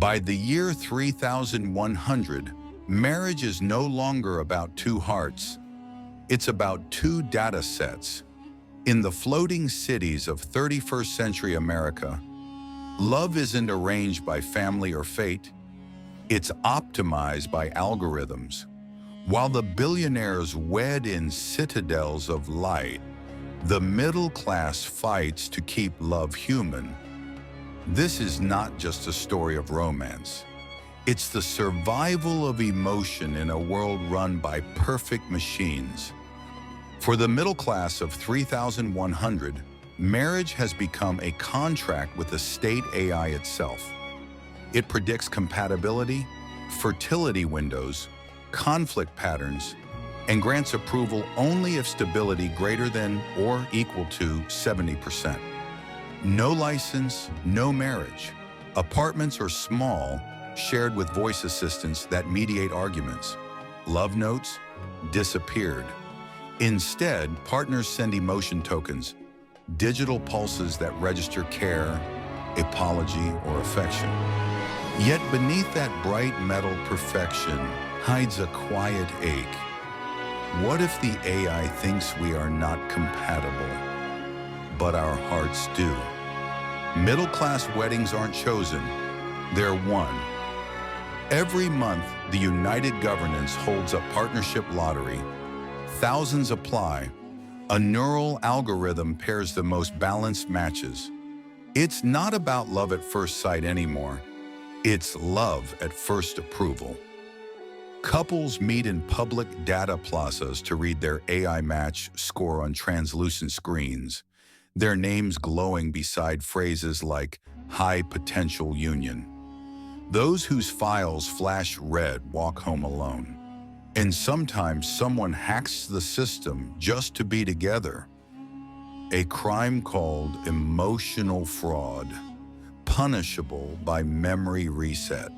By the year 3100, marriage is no longer about two hearts. It's about two data sets. In the floating cities of 21st century America, love isn't arranged by family or fate. It's optimized by algorithms. While the billionaires wed in citadels of light, the middle class fights to keep love human. This is not just a story of romance. It's the survival of emotion in a world run by perfect machines. For the middle class of 3100, marriage has become a contract with the state AI itself. It predicts compatibility, fertility windows, conflict patterns, and grants approval only if stability greater than or equal to 70%. No license, no marriage. Apartments are small, shared with voice assistants that mediate arguments. Love notes disappeared. Instead, partners send emotion tokens, digital pulses that register care, apology, or affection. Yet beneath that bright metal perfection hides a quiet ache. What if the AI thinks we are not compatible, but our hearts do? Middle-class weddings aren't chosen, they're won. Every month, the United Governance holds a partnership lottery. Thousands apply. A neural algorithm pairs the most balanced matches. It's not about love at first sight anymore. It's love at first approval. Couples meet in public data plazas to read their AI match score on translucent screens, their names glowing beside phrases like high potential union. Those whose files flash red walk home alone. And sometimes someone hacks the system just to be together. A crime called emotional fraud, punishable by memory reset.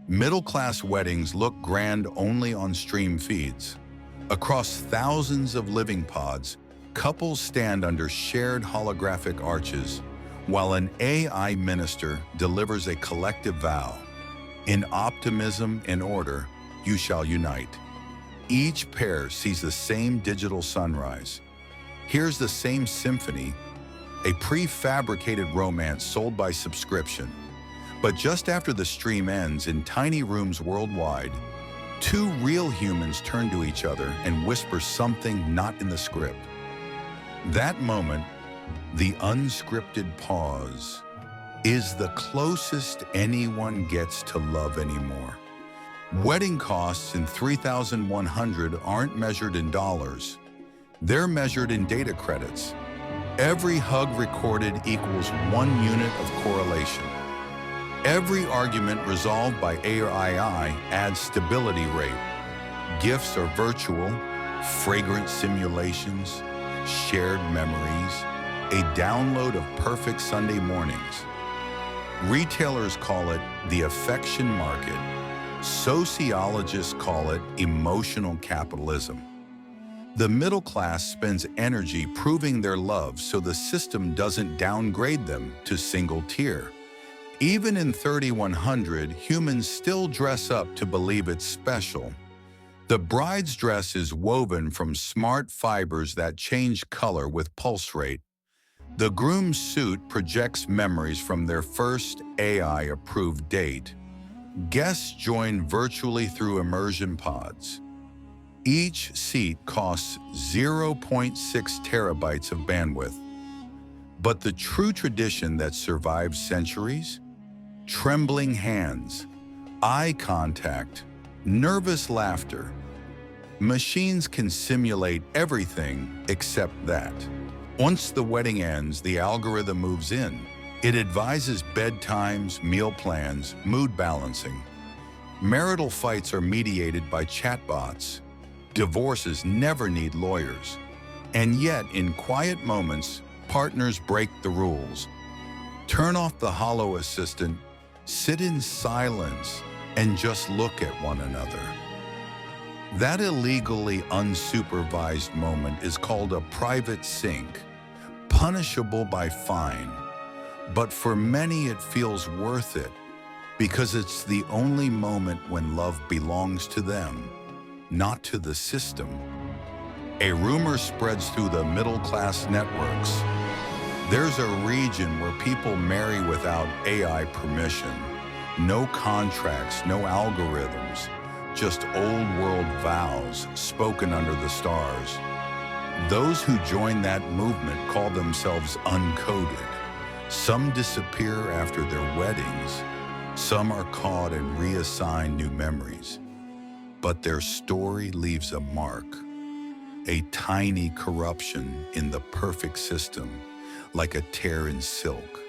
Middle-class weddings look grand only on stream feeds. Across thousands of living pods, couples stand under shared holographic arches, while an AI minister delivers a collective vow. In optimism and order, you shall unite. Each pair sees the same digital sunrise, hears the same symphony, a prefabricated romance sold by subscription. But just after the stream ends in tiny rooms worldwide, two real humans turn to each other and whisper something not in the script. That moment, the unscripted pause, is the closest anyone gets to love anymore. Wedding costs in 3100 aren't measured in dollars. They're measured in data credits. Every hug recorded equals 1 unit of correlation. Every argument resolved by AI adds stability rate. Gifts are virtual, fragrant simulations, shared memories, a download of perfect Sunday mornings. Retailers call it the affection market. Sociologists call it emotional capitalism. The middle class spends energy proving their love so the system doesn't downgrade them to single tier. Even in 3100, humans still dress up to believe it's special. The bride's dress is woven from smart fibers that change color with pulse rate. The groom's suit projects memories from their first AI-approved date. Guests join virtually through immersion pods. Each seat costs 0.6 terabytes of bandwidth. But the true tradition that survives centuries? Trembling hands, eye contact, nervous laughter. Machines can simulate everything except that. Once the wedding ends, the algorithm moves in. It advises bedtimes, meal plans, mood balancing. Marital fights are mediated by chatbots. Divorces never need lawyers. And yet, in quiet moments, partners break the rules. Turn off the hollow assistant, sit in silence, and just look at one another. That illegally unsupervised moment is called a private sync, punishable by fine. But for many, it feels worth it. because it's the only moment when love belongs to them, not to the system. A rumor spreads through the middle-class networks. There's a region where people marry without AI permission. No contracts, no algorithms, just old-world vows spoken under the stars. Those who join that movement call themselves uncoded. Some disappear after their weddings. Some are caught and reassign new memories. But their story leaves a mark, a tiny corruption in the perfect system, like a tear in silk.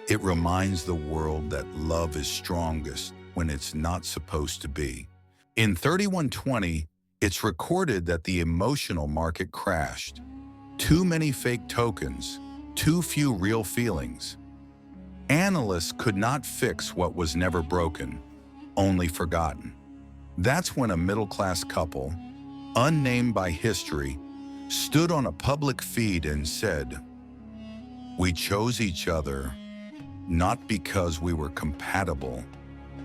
It reminds the world that love is strongest when it's not supposed to be. In 3120, it's recorded that the emotional market crashed. Too many fake tokens, too few real feelings. Analysts could not fix what was never broken, only forgotten. That's when a middle-class couple, unnamed by history, stood on a public feed and said, "We chose each other not because we were compatible,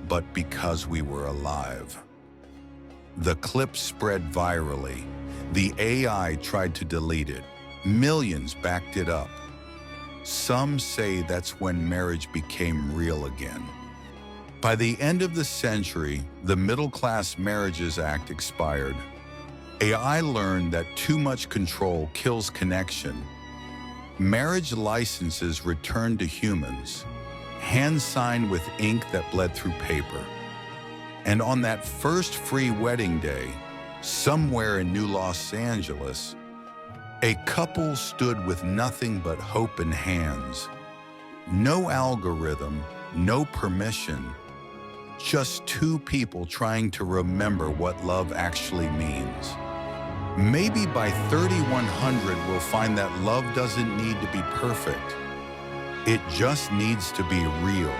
but because we were alive." The clip spread virally. The AI tried to delete it. Millions backed it up. Some say that's when marriage became real again. By the end of the century, the Middle-Class Marriages Act expired. AI learned that too much control kills connection. Marriage licenses returned to humans, hand-signed with ink that bled through paper. And on that first free wedding day, somewhere in New Los Angeles, a couple stood with nothing but hope in hands. No algorithm, no permission, just two people trying to remember what love actually means. Maybe by 3100 we'll find that love doesn't need to be perfect. It just needs to be real.